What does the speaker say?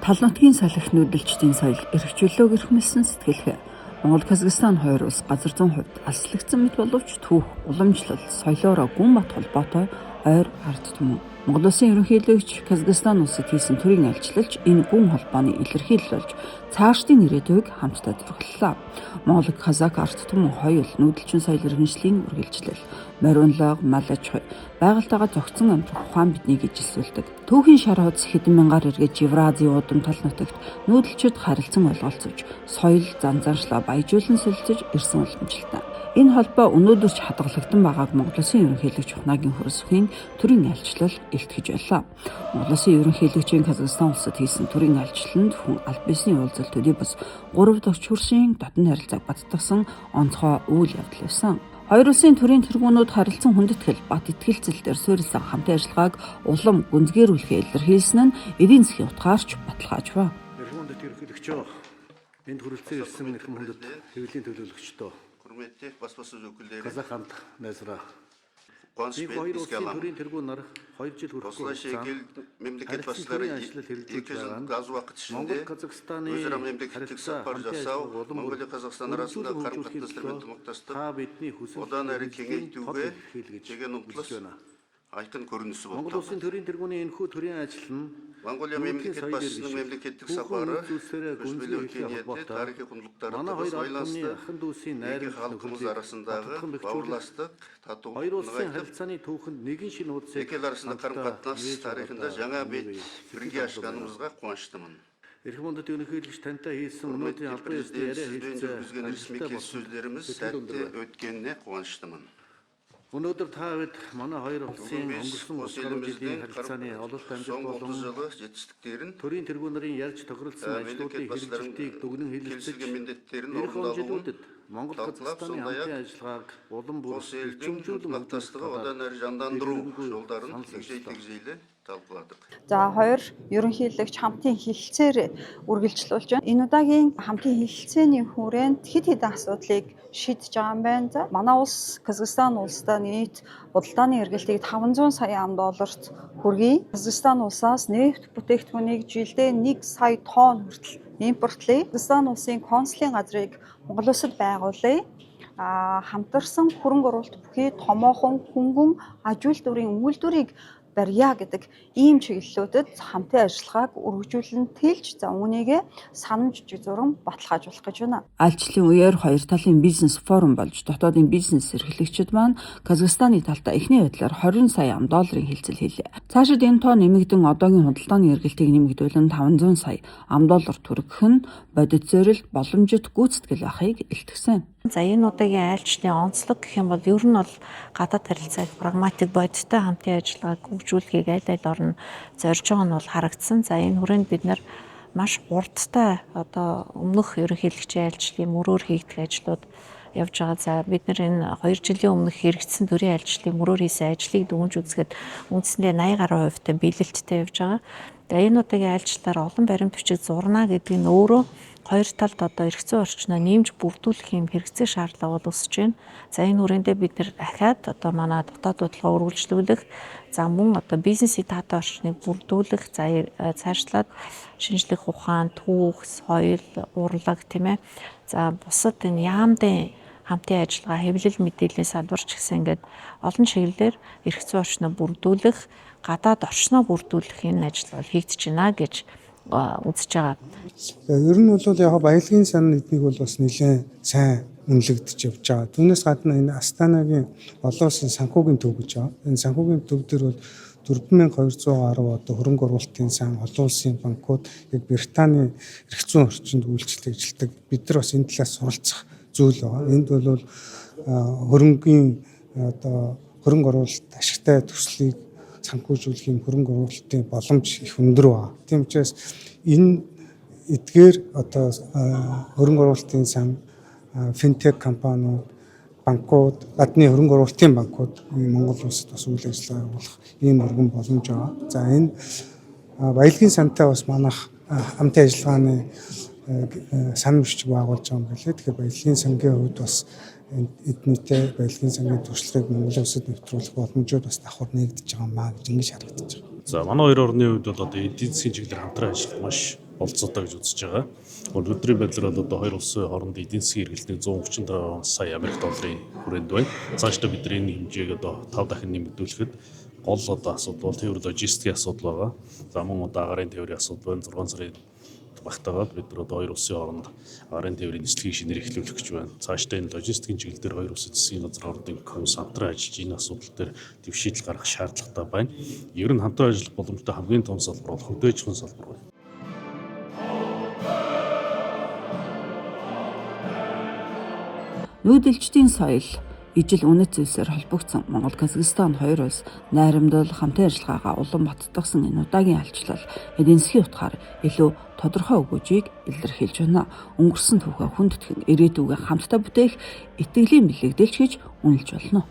Тал нутгийн салхи нүүдэлчдийн соёл эрхчлөлөө гэрхмэлсэн сэтгэлгээ. Монгол Казахстан хоёр улс газар зүйн хувьд алслагдсан мэт боловч түүх, уламжлал, соёлоороо гүн бат холбоотой ойр ард түмэн. Монгол Улсын ерөнхийлөгч Казахстан улсад хийсэн төрийн альчлалч энэ гүн холбооны илэрхийлэл болж цаашдын ирээдүйг хамтдаа зурглалаа. Монгол Казак ард түмэн хоёул нүүдэлчин соёл иргэншлийн үргэлжлэл, мориунлог, мал аж ахуй, байгальтайгаа зохицон амьдрах ухаан биднийг ижилсүүлдэг. Түүхийн шар хуудас хэдэн мянгаар эргэж Евразийн удам тал нутагт нүүдэлчид харилцан ойлголцож, соёл занзаншлаа баяжуулан солилцож ирсэн уламжлалтай. Энэ холбоо өнөөдөр ч хадгалагдсан байгааг Монгол Улсын ерөнхийлөгч Ухнаагийн хөрсөхийн төрийн альчлал илтгэж байлаа. Монгол Улсын ерөнхийлөгчийн Казахстан улсад хийсэн төрийн альчлалд хүн аль биесний уулзалт төдий бас 3 дахь хөршийн дотн харилцааг баттгсан онцгой үйл явдал байсан. Хоёр улсын төрийн тэргүүнүүд харилцан хүндэтгэл, бат итгэлцэл дээр суурилсан хамтын ажиллагааг улам гүнзгийрүүлэхээ илэрхийлсэн нь эдийн засгийн утгаарч баталгааж байна. Эрхэм ерөнхийлөгчөө энд хүрэлцэн ирсэн эрхэм хүндэт хэвлэлийн төлөөлөгчдөө Казах хамт найзраа хоёр улсын төрийн тэргүүн нар 2 жил хүрэхгүй memleket başları ilk kez az vakit içinde özara memleketlik safar жасау, Mongolia Kazakistan arasında karım-katlaslar ve ынтымақтастық одан әрі кеңейтуге деген ұмтылыс айқын көрінісі болды. Монгол Улсын төрийн тэргүүний энэхүү төрийн ажил нь Mongolia memleket başçısının memleketlik safarı көшпелі өркениетті тарихи құндылықтарды байланысты екі халқымыз арасындағы бауырластық, татулық нығайтып, екі ел арасында қарым-қатынас тарихында жаңа бет бірге ашқанымызға қуаныштымын. Эрхэм ерөнхийлөгч тантай хийсэн өнөөдрийн албан ёсны яриа жүргізген ресми келіссөздеріміз сәтті өткеніне қуаныштымын. Өнөөдөр та бид манай хоёр улсын өнгөрсөн 30 жилийн харилцааны ололт амжилт болон төрийн тэргүүнэрийн ярьж тохиролцсон ажлуудын хэрэгжилтийг дүгнэн хэлэлцэж эрхэм Монгол Казахстаны хамтын ажиллагааг улам бүр эрчимжүүлэн ынтымақтастығы одан әрі жандандыру жолдарын тэгжей-тэгжейлі талқыладық. За хоёр ерөнхийлөгч хамтын хэлэлцээр үргэлжлүүлж байна. Энэ удаагийн хамтын хэлэлцээний хүрээнд хэд хэдэн асуудлыг шийдэж байгаа юм байна. За манай улс Казахстан улстай нийт худалдааны эргэлтийг 500 сая $т хүргэе. Казахстан улсаас нефт бүтээгдэхүүнийг жилдээ 1 сая тонн хүртэл импортлъя. Казахстан улсын консулын газрыг Монгол улсад байгуулъя. Хамтарсан хөрөнгө оруулалт бүхий томоохон хөнгөн аж үйлдвэрийн үйлдвэрийг барья гэдэг ийм чиглэлүүдэд хамтын ажиллагааг үргэлжлүүлэн тэлж за үүнийгээ санамж зуран баталгаажуулах гэж байна. Альчлалын үеэр хоёр талын бизнес форум болж дотоодын бизнес эрхлэгчид маань Казахстаны талтай эхний байдлаар $20 сая хэлцэл хийлээ. Цаашид энэ тоо нэмэгдэн одоогийн худалдааны эргэлтийг нэмэгдүүлэн $500 сая төрөх нь бодит зорилт боломжит гүйцэтгэл байхыг илтгэсэн. За энэ удаагийн айлчны онцлог гэх юм бол ер нь бол гадаад харилцааг прагматик бодиттой хамтын ажиллагааг хөгжүүлэхийг аль орн зорж байгаа нь бол харагдсан. За энэ хүрээнд бид нар маш хурдтай одоо өмнөх ерөнхийлөгчийн айлчлалын мөрөөр хийгдэх ажлууд явж байгаа. За бид нар энэ 2 жилийн өмнөх хэрэгжсэн төрийн айлчлалын мөрөөр хийсэн ажлыг дүгнж үзэхэд үндсэндээ 80% та биелэлттэй явж байгаа. За энэ удаагийн айлчлалаар олон баримт бичиг зурна гэдэг нь өөрөө хоёр талд одоо эрх зүйн орчноо нэмж бүрдүүлэх юм хэрэгцээ шаардлага бол өсөж байна. За энэ хүрээндээ бид нэр дахиад одоо манай дотоод бодлогоо үргэлжлүүлэх, за мөн одоо бизнесийн таатай орчныг бүрдүүлэх, за цаашлаад шинжлэх ухаан, түүх, соёл, урлаг тийм ээ. За бусад энэ яамдын хамтын ажиллагаа, хэвлэл мэдээллийн салбарч гэсэн ингээд олон чиглэлээр эрх зүйн орчноо бүрдүүлэх, гадаад орчноо бүрдүүлэх энэ ажил бол хийгдэж байна гэж үзэж байгаа. Ер нь бол яг баялагын сан эднийг бол бас нэлээд сайн үнэлэгдэж явж байгаа. Түүнээс гадна энэ Астанагийн олон улсын санхүүгийн төв гэж байгаа. Энэ санхүүгийн төв дээр бол 4210 одоо хөрөнгө оруулалтын сан олон улсын банкуд яг Британий эрх зүйн орчинд үйлчлэл ажилладаг. Бид нар бас энэ талаас суралцах зүйл байгаа. Энд бол хөрөнгөний одоо хөрөнгө оруулалт ашигтай төслийг санхүүжүүлэх юм хөрөнгө оруулалтын боломж их өндөр байна. Тийм учраас энэ эдгээр одоо хөрөнгө оруулалтын сан финтек компаниуд, банкуд, гадны хөрөнгө оруулалтын банкуд Монгол улсад бас үйл ажиллагаа явуулах ийм өргөн боломж байгаа. За энэ баялагын сантай бас манайх хамтын ажиллагааны сан бичиг байгуулж байгаа юм гэлээ. Тэгэхээр баялагын сангийн хувьд бас эднийтэй баялагын сангийн туршлагыг Монгол улсад нэвтрүүлэх боломжууд бас давхар нэгдэж байгаа маа гэж ингэж харагдаж байна. За манай хоёр орны хувьд бол одоо эдийн засгийн чиглэлээр хамтран ажиллах маш болцоотой гэж үзэж байгаа. Өнөөдрийн байдлаар бол одоо хоёр улсын хоорондын эдийн засгийн эргэлтний 135 сая Америк долларын хүрээнд байна. Цаашдаа бидний энэ хэмжээг одоо 5 дахин нэмэгдүүлэхэд гол одоо асуудал бол тээвэр логистикийн асуудал байгаа. За мөн одоо агарын тээврийн асуудал байна. 6 сарын багтаагаад бид нар одоо хоёр улсын хооронд агарын тээврийн нислэгийг шинээр эхлүүлэх гэж байна. Цаашдаа энэ логистикийн чиглэл дээр хоёр улсын засгийн газар хоорондын комисс хамтран ажиллаж энэ асуудал дээр төв шийдэл гаргах шаардлагатай байна. Ер нь хамтран ажиллах боломжтой хамгийн том салбар бол хөдөө аж ахуйн салбар байна. Нүүдэлчдийн соёл ижил үнэт зүйлсээр холбогдсон Монгол-Казахстан хоёр улс найрамдал хамтын ажиллагаагаа улам баттгсан энэ удаагийн альчлал эдийн засгийн утгаар илүү тодорхой өгөөжийг илэрхийлж байна. Өнгөрсөн түүхээ хүндэтгэн ирээдүгөө хамтдаа бүтээх итгэлийн бэлэгдэлч гэж үнэлж болно.